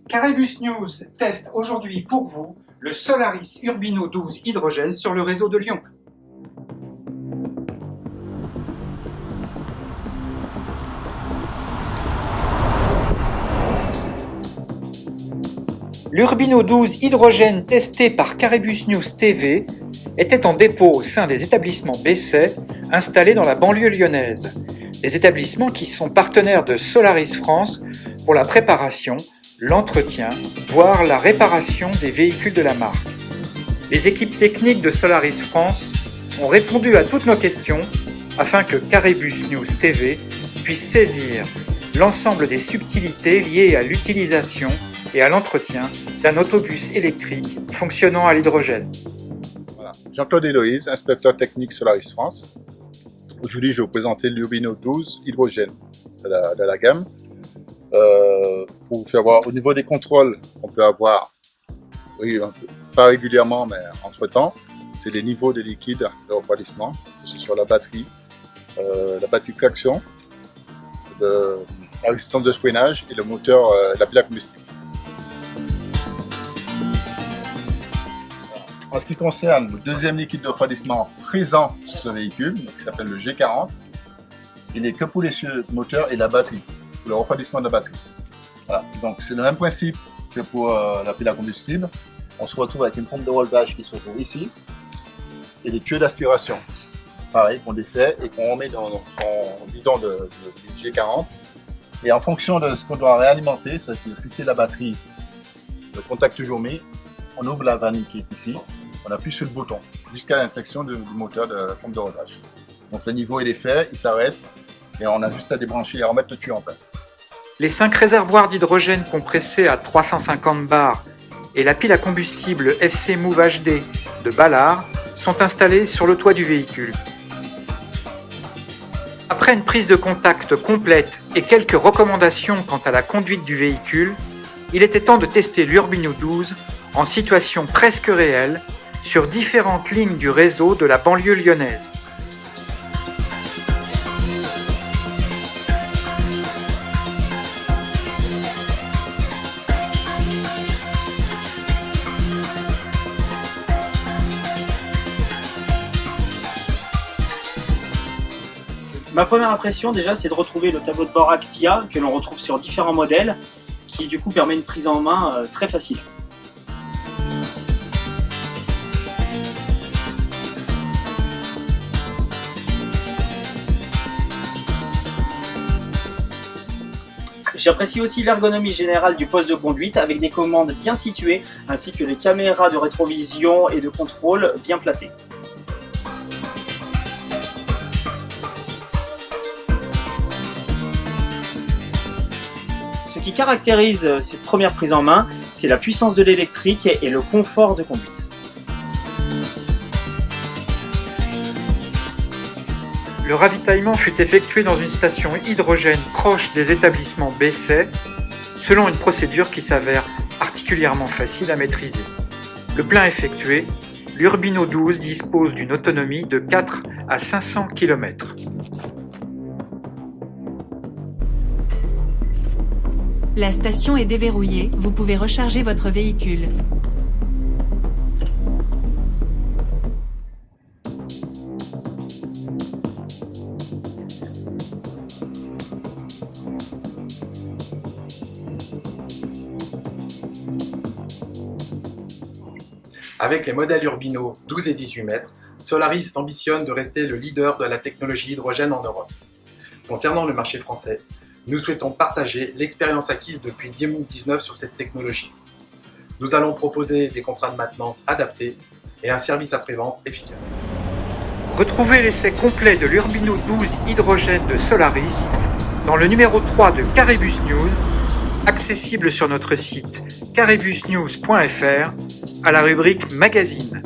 Caribus News teste aujourd'hui pour vous le Solaris Urbino 12 hydrogène sur le réseau de Lyon. L'Urbino 12 hydrogène testé par Caribus News TV était en dépôt au sein des établissements Besset installés dans la banlieue lyonnaise. Des établissements qui sont partenaires de Solaris France pour la préparation, l'entretien, voire la réparation des véhicules de la marque. Les équipes techniques de Solaris France ont répondu à toutes nos questions afin que Caribus News TV puisse saisir l'ensemble des subtilités liées à l'utilisation et à l'entretien d'un autobus électrique fonctionnant à l'hydrogène. Voilà. Jean-Claude Héloïse, inspecteur technique Solaris France. Aujourd'hui, je vais vous présenter l'Urbino 12 hydrogène de la gamme. Pour vous faire voir au niveau des contrôles qu'on peut avoir, oui, pas régulièrement, mais entre-temps, c'est les niveaux de liquide de refroidissement, que ce soit la batterie de traction, la résistance de freinage et le moteur, la pile à combustible. En ce qui concerne le deuxième liquide de refroidissement présent sur ce véhicule, qui s'appelle le G40, il n'est que pour les moteurs et la batterie, pour le refroidissement de la batterie. Voilà. Donc c'est le même principe que pour la pile à combustible. On se retrouve avec une pompe de relevage qui se trouve ici et des tuyaux d'aspiration. Pareil, qu'on défait et qu'on remet dans son bidon de G40. Et en fonction de ce qu'on doit réalimenter, si c'est la batterie, le contact toujours mis, on ouvre la vanille qui est ici, on appuie sur le bouton jusqu'à l'inflexion du moteur de la pompe de relevage. Donc le niveau il est fait, il s'arrête et on a juste à débrancher et à remettre le tuyau en place. Les 5 réservoirs d'hydrogène compressés à 350 bars et la pile à combustible FC Move HD de Ballard sont installés sur le toit du véhicule. Après une prise de contact complète et quelques recommandations quant à la conduite du véhicule, il était temps de tester l'Urbino 12 en situation presque réelle sur différentes lignes du réseau de la banlieue lyonnaise. Ma première impression déjà c'est de retrouver le tableau de bord Actia que l'on retrouve sur différents modèles qui du coup permet une prise en main très facile. J'apprécie aussi l'ergonomie générale du poste de conduite avec des commandes bien situées ainsi que les caméras de rétrovision et de contrôle bien placées. Ce qui caractérise cette première prise en main, c'est la puissance de l'électrique et le confort de conduite. Le ravitaillement fut effectué dans une station hydrogène proche des établissements Besset, selon une procédure qui s'avère particulièrement facile à maîtriser. Le plein effectué, l'Urbino 12 dispose d'une autonomie de 4 à 500 km. La station est déverrouillée, vous pouvez recharger votre véhicule. Avec les modèles Urbino 12 et 18 mètres, Solaris ambitionne de rester le leader de la technologie hydrogène en Europe. Concernant le marché français, nous souhaitons partager l'expérience acquise depuis 2019 sur cette technologie. Nous allons proposer des contrats de maintenance adaptés et un service après-vente efficace. Retrouvez l'essai complet de l'Urbino 12 hydrogène de Solaris dans le numéro 3 de Caribus News, accessible sur notre site caribusnews.fr à la rubrique Magazine.